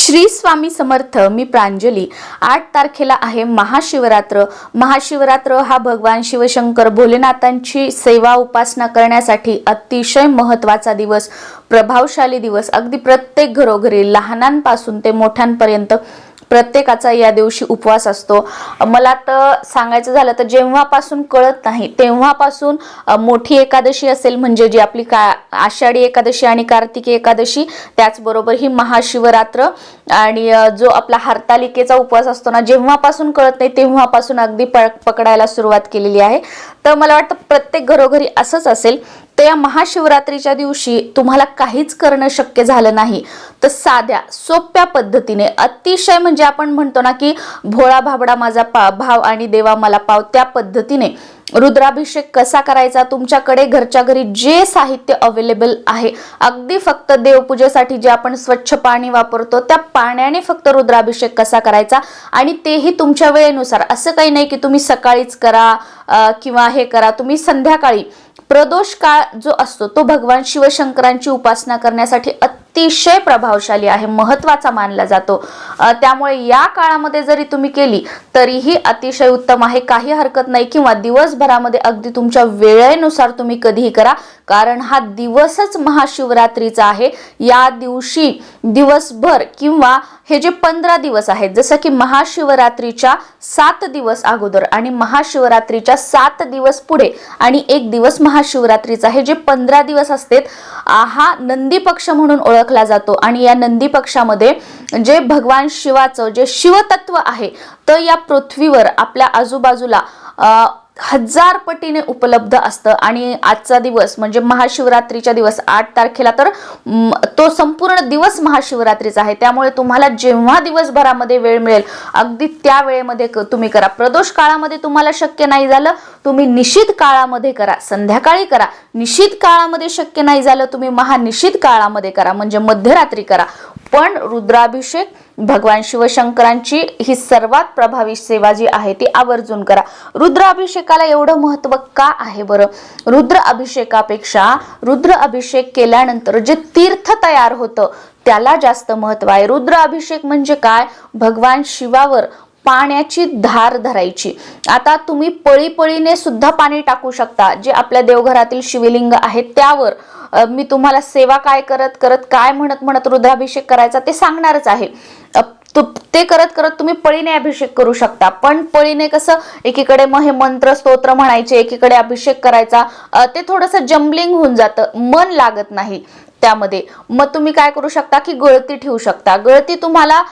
श्री स्वामी समर्थ. मी प्रांजली. 8 तारखेला आहे महाशिवरात्र. महाशिवरात्र हा भगवान शिवशंकर भोलेनाथांची सेवा उपासना करण्यासाठी अतिशय महत्त्वाचा दिवस, प्रभावशाली दिवस. अगदी प्रत्येक घरोघरी लहानांपासून ते मोठ्यांपर्यंत प्रत्येकाचा या दिवशी उपवास असतो. मला तर सांगायचं झालं तर जेव्हापासून कळत नाही तेव्हापासून मोठी एकादशी असेल म्हणजे जी आपली आषाढी एकादशी आणि कार्तिकी एकादशी, त्याचबरोबर ही महाशिवरात्र आणि जो आपला हरतालिकेचा उपवास असतो ना, जेव्हापासून कळत नाही तेव्हापासून अगदी पकडायला सुरुवात केलेली आहे. तर मला वाटतं प्रत्येक घरोघरी असंच असेल. तर या महाशिवरात्रीच्या दिवशी तुम्हाला काहीच करणं शक्य झालं नाही तर साध्या सोप्या पद्धतीने, अतिशय म्हणजे आपण म्हणतो ना की भोळा भाबडा माझा भाव आणि देवा मला पाव, त्या पद्धतीने रुद्राभिषेक कसा करायचा. तुमच्याकडे घरच्या घरी जे साहित्य अवेलेबल आहे, अगदी फक्त देवपूजेसाठी जे आपण स्वच्छ पाणी वापरतो त्या पाण्याने फक्त रुद्राभिषेक कसा करायचा, आणि तेही तुमच्या वेळेनुसार. असं काही नाही की तुम्ही सकाळीच करा किंवा हे करा. तुम्ही संध्याकाळी, प्रदोष काळ जो असतो तो भगवान शिवशंकरांची उपासना करण्यासाठी अतिशय प्रभावशाली आहे, महत्त्वाचा मानला जातो. त्यामुळे या काळामध्ये जरी तुम्ही केली तरीही अतिशय उत्तम आहे, काही हरकत नाही. किंवा दिवसभरामध्ये अगदी तुमच्या वेळेनुसार तुम्ही कधीही करा, कारण हा दिवसच महाशिवरात्रीचा आहे. या दिवशी दिवसभर किंवा हे जे 15 दिवस आहेत, जसं की महाशिवरात्रीच्या 7 दिवस अगोदर आणि महाशिवरात्रीच्या 7 दिवस पुढे आणि 1 दिवस महाशिवरात्रीचा, हे जे 15 दिवस असतात, हा नंदी पक्ष म्हणून ओळखला जातो. आणि या नंदी पक्षामध्ये जे भगवान शिवाचं जे शिवतत्व आहे तर या पृथ्वीवर आपल्या आजूबाजूला 1000 पटीने उपलब्ध असतं. आणि आजचा दिवस म्हणजे महाशिवरात्रीच्या दिवस 8 तारखेला, तर तो संपूर्ण दिवस महाशिवरात्रीचा आहे. त्यामुळे तुम्हाला जेव्हा दिवसभरामध्ये वेळ मिळेल अगदी त्या वेळेमध्ये तुम्ही करा. प्रदोष काळामध्ये तुम्हाला शक्य नाही झालं, तुम्ही निशित काळामध्ये करा, संध्याकाळी करा. निशित काळामध्ये शक्य नाही झालं, तुम्ही महानिशित काळामध्ये करा, म्हणजे मध्यरात्री करा. पण रुद्राभिषेक भगवान शिवशंकरांची ही सर्वात प्रभावी सेवा जी आहे ती आवर्जून करा. रुद्र अभिषेकाला एवढं महत्त्व का आहे बरं? रुद्र अभिषेकापेक्षा रुद्र अभिषेक केल्यानंतर जे तीर्थ तयार होतं त्याला जास्त महत्त्व आहे. रुद्र अभिषेक म्हणजे काय? भगवान शिवावर पाण्याची धार धरायची. आता तुम्ही पळीपळीने सुद्धा पाणी टाकू शकता. जे आपल्या देवघरातील शिवलिंग आहे त्यावर मी तुम्हाला सेवा काय करत करत, काय म्हणत म्हणत रुद्राभिषेक करायचा ते सांगणारच आहे. ते करत करत तुम्ही पळीने अभिषेक करू शकता. पण पळीने कसं, एकीकडे मग हे मंत्र स्तोत्र म्हणायचे, एकीकडे अभिषेक करायचा, ते थोडंसं जम्बलिंग होऊन जातं, मन लागत नाही त्यामध्ये. मग तुम्ही काय करू शकता की गळती ठेवू शकता. गळती तुम्हाला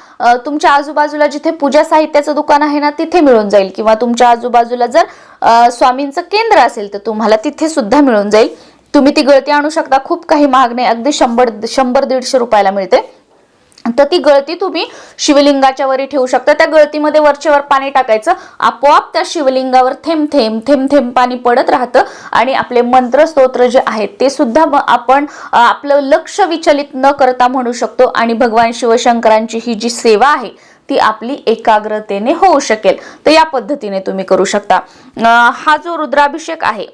तुमच्या आजूबाजूला जिथे पूजा साहित्याचं दुकान आहे ना तिथे मिळून जाईल, किंवा तुमच्या आजूबाजूला जर स्वामींचं केंद्र असेल तर तुम्हाला तिथे सुद्धा मिळून जाईल. तुम्ही ती गळती आणू शकता. खूप काही महाग नाही, अगदी 100-150 रुपयाला मिळते. तर ती गळती तुम्ही शिवलिंगाच्या वरी ठेवू शकता. त्या गळतीमध्ये वरचेवर पाणी टाकायचं, आपोआप त्या शिवलिंगावर थेंब थेंब थेंब थेंब पाणी पडत राहतं. आणि आपले मंत्र स्तोत्र जे आहेत ते सुद्धा आपण आपलं लक्ष विचलित न करता म्हणू शकतो. आणि भगवान शिवशंकरांची ही जी सेवा आहे ती आपली एकाग्रतेने होऊ शकेल. तर या पद्धतीने तुम्ही करू शकता. हा जो रुद्राभिषेक आहे,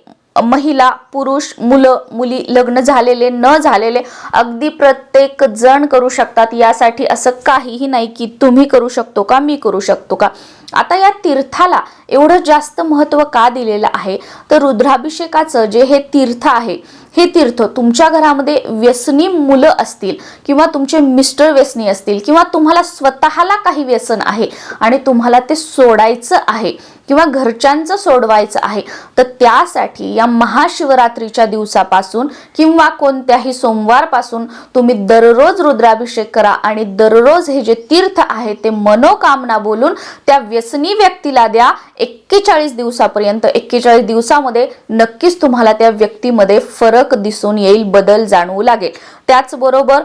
महिला, पुरुष, मुलं, मुली, लग्न झालेले, न झालेले, अगदी प्रत्येक जण करू शकतात. यासाठी असं काहीही नाही की तुम्ही करू शकतो का, मी करू शकतो का. आता या तीर्थाला एवढं जास्त महत्त्व का दिलेलं आहे तर रुद्राभिषेकाचं जे हे तीर्थ आहे, हे तीर्थ तुमच्या घरामध्ये व्यसनी मुलं असतील किंवा तुमचे मिस्टर व्यसनी असतील किंवा तुम्हाला स्वतःला काही व्यसन आहे आणि तुम्हाला ते सोडायचं आहे किंवा घरच्यांचं सोडवायचं आहे, तर त्यासाठी या महाशिवरात्रीच्या दिवसापासून किंवा कोणत्याही सोमवारपासून तुम्ही दररोज रुद्राभिषेक करा. आणि दररोज हे जे तीर्थ आहे ते मनोकामना बोलून त्या व्यसनी व्यक्तीला द्या. 41 दिवसापर्यंत, 41 दिवसामध्ये नक्कीच तुम्हाला त्या व्यक्तीमध्ये फरक दिसून येईल, बदल जाणवू लागेल. त्याचबरोबर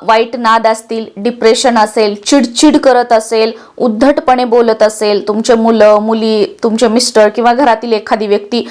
वाईट नाद असतील, डिप्रेशन असेल, चिडचिड करत असेल, उद्धटपणे बोलत असेल, तुमचे मुलं मुली, तुमचे मिस्टर किंवा घरातील एखादी व्यक्ती,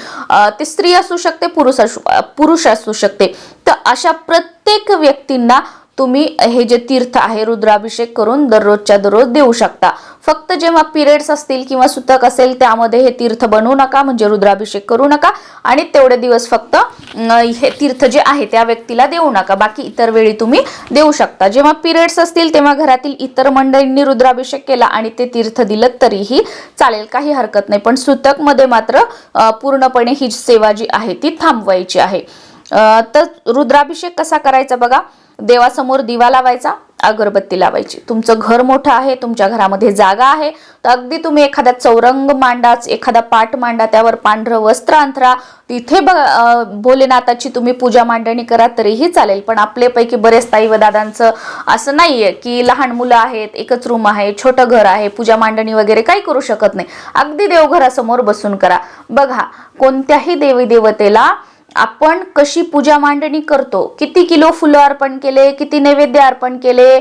ते स्त्री असू शकते, पुरुष असू शकते, तर अशा प्रत्येक व्यक्तींना तुम्ही हे जे तीर्थ आहे रुद्राभिषेक करून दररोजच्या दररोज देऊ शकता. फक्त जेव्हा पिरियड्स असतील किंवा सुतक असेल त्यामध्ये हे तीर्थ बनवू नका, म्हणजे रुद्राभिषेक करू नका आणि तेवढे दिवस फक्त हे तीर्थ जे आहे त्या व्यक्तीला देऊ नका. बाकी इतर वेळी तुम्ही देऊ शकता. जेव्हा पिरियड्स असतील तेव्हा घरातील इतर मंडळींनी रुद्राभिषेक केला आणि ते तीर्थ दिलं तरीही चालेल, काही हरकत नाही. पण सुतक मध्ये मात्र पूर्णपणे ही सेवा जी आहे ती थांबवायची आहे. तर रुद्राभिषेक कसा करायचा बघा. देवासमोर दिवा लावायचा, अगरबत्ती लावायची. तुमचं घर मोठं आहे, तुमच्या घरामध्ये जागा आहे, तर अगदी तुम्ही एखादा चौरंग मांडा, एखादा पाट मांडा, त्यावर पांढरं वस्त्र अंथरा, तिथे भोलेनाथाची तुम्ही पूजा मांडणी करा तरीही चालेल. पण आपल्यापैकी बरेच ताई व दादांचं असं नाहीये की लहान मुलं आहेत, एकच रूम आहे, छोटं घर आहे, पूजा मांडणी वगैरे काही करू शकत नाही. अगदी देवघरासमोर बसून करा. बघा, कोणत्याही देवी देवतेला आपण कशी पूजा मांडणी करतो, किती किलो फुलं अर्पण केले, किती नैवेद्य अर्पण केले,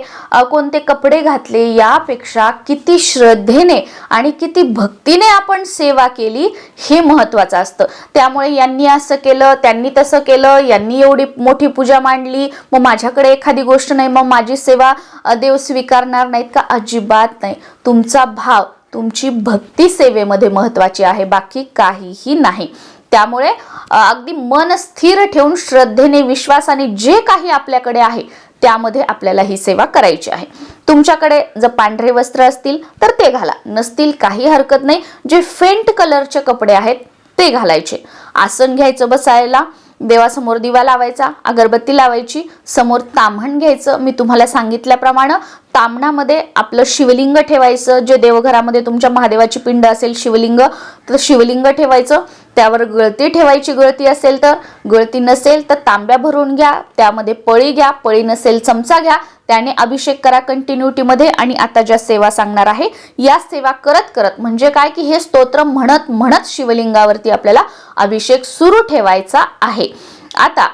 कोणते कपडे घातले, यापेक्षा किती श्रद्धेने आणि किती भक्तीने आपण सेवा केली हे महत्त्वाचं असतं. त्यामुळे यांनी असं केलं, त्यांनी तसं केलं, यांनी एवढी मोठी पूजा मांडली, मग माझ्याकडे एखादी गोष्ट नाही, मग माझी सेवा देव स्वीकारणार नाहीत का? अजिबात नाही. तुमचा भाव, तुमची भक्ती सेवेमध्ये महत्त्वाची आहे, बाकी काहीही नाही. त्यामुळे अगदी मन स्थिर ठेवून श्रद्धेने, विश्वासाने जे काही आपल्याकडे आहे त्यामध्ये आपल्याला ही सेवा करायची आहे. तुमच्याकडे जर पांढरे वस्त्र असतील तर ते घाला, नसतील काही हरकत नाही. जे फेंट कलरचे कपडे आहेत ते घालायचे. आसन घ्यायचं बसायला, देवासमोर दिवा लावायचा, अगरबत्ती लावायची, समोर ताम्हण घ्यायचं. मी तुम्हाला सांगितल्याप्रमाणे ताम्हणामध्ये आपलं शिवलिंग ठेवायचं. जे देवघरामध्ये तुमच्या महादेवाची पिंड असेल, शिवलिंग, तर शिवलिंग ठेवायचं. त्यावर गळती ठेवायची, गळती असेल तर. गळती नसेल तर तांब्या भरून घ्या, त्यामध्ये पळी घ्या, पळी नसेल चमचा घ्या, त्याने अभिषेक करा कंटिन्युटीमध्ये. आणि आता ज्या सेवा सांगणार आहे या सेवा करत करत, म्हणजे काय की हे स्तोत्र म्हणत म्हणत शिवलिंगावरती आपल्याला अभिषेक सुरू ठेवायचा आहे. आता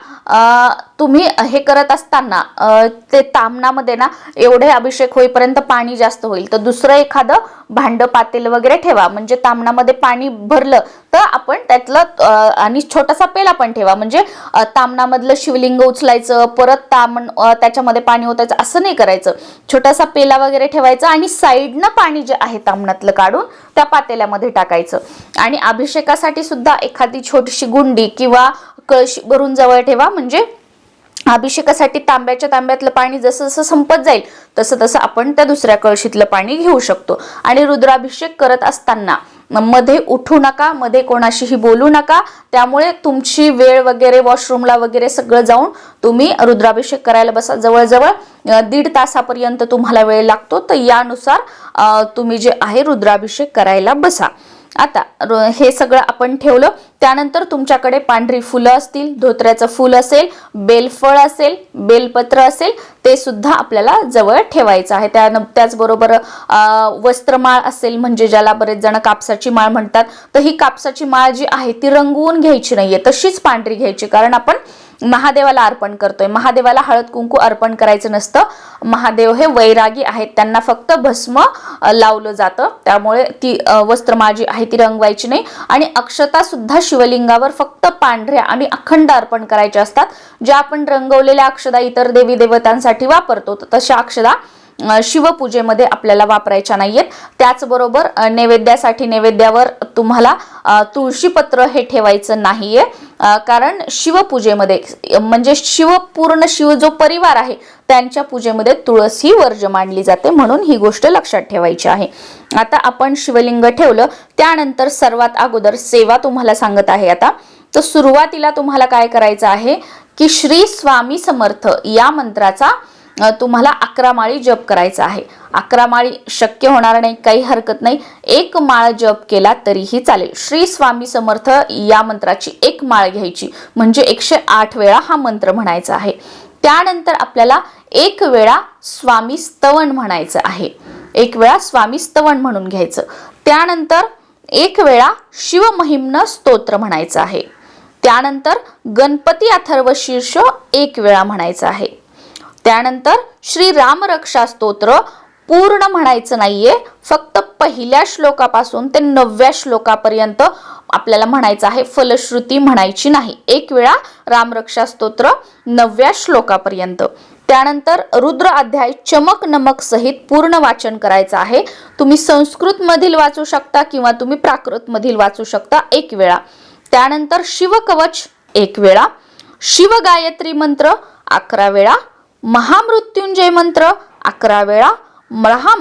तुम्ही हे करत असताना ते ताम्हणामध्ये ना एवढे अभिषेक होईपर्यंत पाणी जास्त होईल, तर दुसरं एखादं भांड पातेल वगैरे ठेवा. म्हणजे ताम्हणामध्ये पाणी भरलं तर आपण त्यातलं आणि छोटासा पेला पण ठेवा. म्हणजे ताम्हणामधलं शिवलिंग उचलायचं, परत त्याच्यामध्ये पाणी ओतायचं असं नाही करायचं. छोटासा पेला वगैरे ठेवायचा आणि साईडनं पाणी जे आहे ताम्हणातलं काढून त्या पातेल्यामध्ये टाकायचं. आणि अभिषेकासाठी सुद्धा एखादी छोटीशी गुंडी किंवा कळशी भरून जवळ ठेवा. म्हणजे अभिषेकासाठी तांब्यातलं पाणी जसं जसं संपत जाईल तसं तसं आपण त्या दुसऱ्या कळशीतलं पाणी घेऊ शकतो. आणि रुद्राभिषेक करत असताना मध्ये उठू नका, मध्ये कोणाशीही बोलू नका. त्यामुळे तुमची वेळ वगैरे, वॉशरूमला वगैरे सगळं जाऊन तुम्ही रुद्राभिषेक करायला बसा. जवळजवळ 1.5 तासापर्यंत तुम्हाला वेळ लागतो, तर यानुसार तुम्ही जे आहे रुद्राभिषेक करायला बसा. आता हे सगळं आपण ठेवलं. त्यानंतर तुमच्याकडे पांढरी फुलं असतील, धोत्र्याचं फूल असेल, बेलफळ असेल, बेलपत्र असेल, ते सुद्धा आपल्याला जवळ ठेवायचं आहे. त्याचबरोबर वस्त्रमाळ असेल, म्हणजे ज्याला बरेच जण कापसाची माळ म्हणतात, तर ही कापसाची माळ जी आहे ती रंगवून घ्यायची नाहीये, तशीच पांढरी घ्यायची. कारण आपण महादेवाला अर्पण करतोय. महादेवाला हळद कुंकू अर्पण करायचं नसतं. महादेव हे वैरागी आहेत, त्यांना फक्त भस्म लावलं जातं. त्यामुळे ती वस्त्रमाळ जी आहे ती रंगवायची नाही. आणि अक्षता सुद्धा शिवलिंगावर फक्त पांढऱ्या आणि अखंड अर्पण करायच्या असतात. ज्या आपण रंगवलेल्या अक्षदा इतर देवी देवतांसाठी वापरतो, तशा अक्षदा शिवपूजेमध्ये आपल्याला वापरायच्या नाहीयेत. त्याचबरोबर नैवेद्यासाठी नैवेद्यावर तुम्हाला तुळशीपत्र हे ठेवायचं नाहीये. कारण शिवपूजेमध्ये, म्हणजे पूर्ण शिव जो परिवार आहे त्यांच्या पूजेमध्ये तुळस ही वर्ज्य मानली जाते, म्हणून ही गोष्ट लक्षात ठेवायची आहे. आता आपण शिवलिंग ठेवलं, त्यानंतर सर्वात अगोदर सेवा तुम्हाला सांगत आहे. आता तर सुरुवातीला तुम्हाला काय करायचं आहे की श्री स्वामी समर्थ या मंत्राचा तुम्हाला 11 माळी जप करायचा आहे. 11 माळी शक्य होणार नाही, काही हरकत नाही. 1 माळ जप केला तरीही चालेल. श्री स्वामी समर्थ या मंत्राची 1 माळ घ्यायची, म्हणजे 108 वेळा हा मंत्र म्हणायचा आहे. त्यानंतर आपल्याला 1 वेळा स्वामी स्तवन म्हणायचं आहे. 1 वेळा स्वामी स्तवन म्हणून घ्यायचं. त्यानंतर 1 वेळा शिवमहिम्न स्तोत्र म्हणायचं आहे. त्यानंतर गणपती अथर्व शीर्ष 1 वेळा म्हणायचं आहे. त्यानंतर श्री राम रक्षा स्तोत्र पूर्ण म्हणायचं नाहीये, फक्त पहिल्या श्लोकापासून ते 9व्या श्लोकापर्यंत आपल्याला म्हणायचं आहे. फलश्रुती म्हणायची नाही. 1 वेळा राम रक्षा स्तोत्र 9व्या श्लोकापर्यंत. त्यानंतर रुद्र अध्याय चमक नमक सहित पूर्ण वाचन करायचं आहे। तुम्ही संस्कृत मधील वाचू शकता किंवा तुम्ही प्राकृत मधील वाचू शकता 1 वेळा। त्यानंतर शिवकवच 1 वेळा, शिवगायत्री मंत्र 11 वेळा, महामृत्युंजय मंत्र 11 वेळा,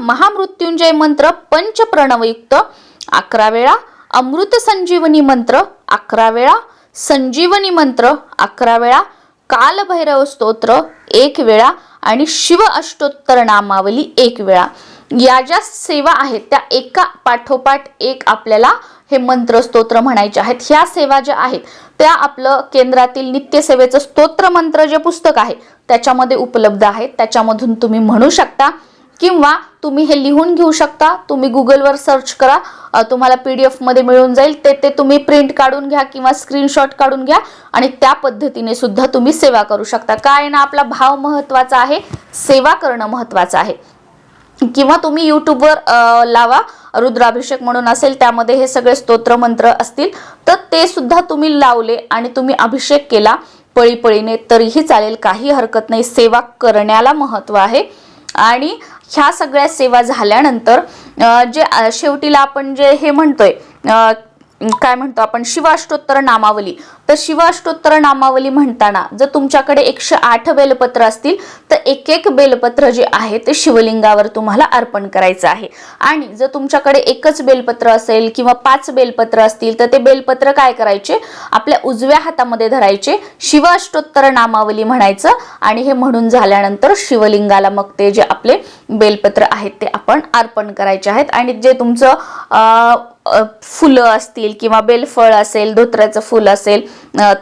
महामृत्युंजय मंत्र पंचप्रणवयुक्त 11 वेळा, अमृत संजीवनी मंत्र 11 वेळा, संजीवनी मंत्र 11 वेळा, कालभैरव स्तोत्र 1 वेळा आणि शिव अष्टोत्तर नामावली 1 वेळा। या ज्या सेवा आहेत त्या एका पाठोपाठ एक आपल्याला हे मंत्र स्तोत्र म्हणायचे आहेत। ह्या सेवा ज्या आहेत त्या आपलं केंद्रातील नित्यसेवेचं स्तोत्र मंत्र जे पुस्तक आहे त्याच्यामध्ये उपलब्ध आहेत, त्याच्यामधून तुम्ही म्हणू शकता किंवा तुम्ही हे लिहून घेऊ शकता। तुम्ही गुगलवर सर्च करा, तुम्हाला PDF मध्ये मिळून जाईल, ते तुम्ही प्रिंट काढून घ्या किंवा स्क्रीनशॉट काढून घ्या आणि त्या पद्धतीने सुद्धा तुम्ही सेवा करू शकता। काय ना, आपला भाव महत्त्वाचा आहे, सेवा करणं महत्त्वाचं आहे। किंवा तुम्ही YouTubeवर लावा, रुद्राभिषेक म्हणून असेल, त्यामध्ये हे सगळे स्तोत्र मंत्र असतील, तर ते सुद्धा तुम्ही लावले आणि तुम्ही अभिषेक केला पळीपळीने तरीही चालेल, काही हरकत नाही। सेवा करण्याला महत्त्व आहे। आणि ह्या सगळ्या सेवा झाल्यानंतर जे शेवटीला आपण जे हे म्हणतोय, काय म्हणतो आपण, शिवाष्टोत्तर नामावली, तर शिवाष्टोत्तर नामावली म्हणताना जर तुमच्याकडे 108 बेलपत्र असतील तर एक बेलपत्र जे आहे ते शिवलिंगावर तुम्हाला अर्पण करायचं आहे। आणि जर तुमच्याकडे एकच बेलपत्र असेल किंवा 5 बेलपत्र असतील तर ते बेलपत्र काय करायचे, आपल्या उजव्या हातामध्ये धरायचे, शिवाष्टोत्तर नामावली म्हणायचं आणि हे म्हणून झाल्यानंतर शिवलिंगाला मग ते जे आपले बेलपत्र आहेत ते आपण अर्पण करायचे आहेत। आणि जे तुमचं फुलं असतील किंवा बेलफळ असेल, धोत्र्याचं फुल असेल,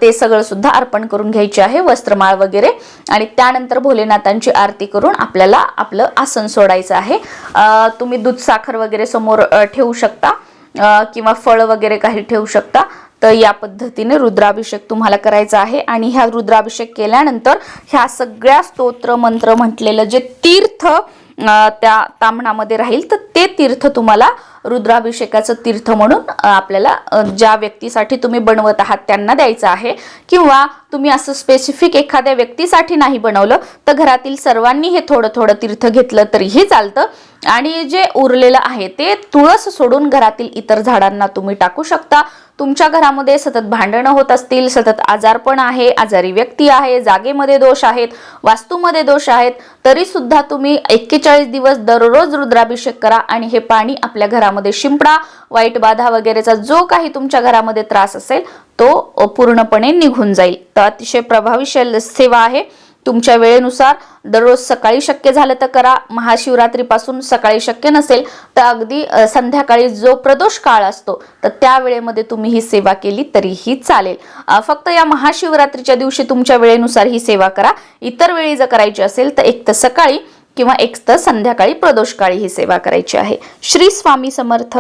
ते सगळं सुद्धा अर्पण करून घ्यायचे आहे, वस्त्रमाळ वगैरे। आणि त्यानंतर भोलेनाथांची आरती करून आपल्याला आपलं आसन सोडायचं आहे। तुम्ही दूध साखर वगैरे समोर ठेवू शकता किंवा फळ वगैरे काही ठेवू शकता। तर या पद्धतीने रुद्राभिषेक तुम्हाला करायचा आहे। आणि ह्या रुद्राभिषेक केल्यानंतर ह्या सगळ्या स्तोत्र मंत्र म्हटलेलं जे तीर्थ त्या ताम्हणामध्ये राहील तर ते तीर्थ तुम्हाला रुद्राभिषेकाचं तीर्थ म्हणून आपल्याला ज्या व्यक्तीसाठी तुम्ही बनवत आहात त्यांना द्यायचं आहे। किंवा तुम्ही असं स्पेसिफिक एखाद्या व्यक्तीसाठी नाही बनवलं तर घरातील सर्वांनी हे थोडं थोडं तीर्थ घेतलं तरीही चालतं। आणि जे उरलेलं आहे ते तुळस सोडून घरातील इतर झाडांना तुम्ही टाकू शकता। तुमच्या घरामध्ये सतत भांडणं होत असतील, सतत आजारपण आहे, आजारी व्यक्ती आहे, जागेमध्ये दोष आहेत, वास्तूमध्ये दोष आहेत, तरी सुद्धा तुम्ही 41 दिवस दररोज रुद्राभिषेक करा आणि हे पाणी आपल्या घरामध्ये शिंपडा। वाईट बाधा वगैरेचा जो काही तुमच्या घरामध्ये त्रास असेल तो पूर्णपणे निघून जाईल। तर अतिशय प्रभावी सेवा आहे। तुमच्या वेळेनुसार दररोज सकाळी शक्य झालं तर करा, महाशिवरात्रीपासून सकाळी शक्य नसेल तर अगदी संध्याकाळी जो प्रदोष काळ असतो तर त्या वेळेमध्ये तुम्ही ही सेवा केली तरीही चालेल। फक्त या महाशिवरात्रीच्या दिवशी तुमच्या वेळेनुसार ही सेवा करा। इतर वेळी जर करायची असेल तर एक तर सकाळी किंवा एक तर संध्याकाळी प्रदोष काळी ही सेवा करायची आहे। श्री स्वामी समर्थ।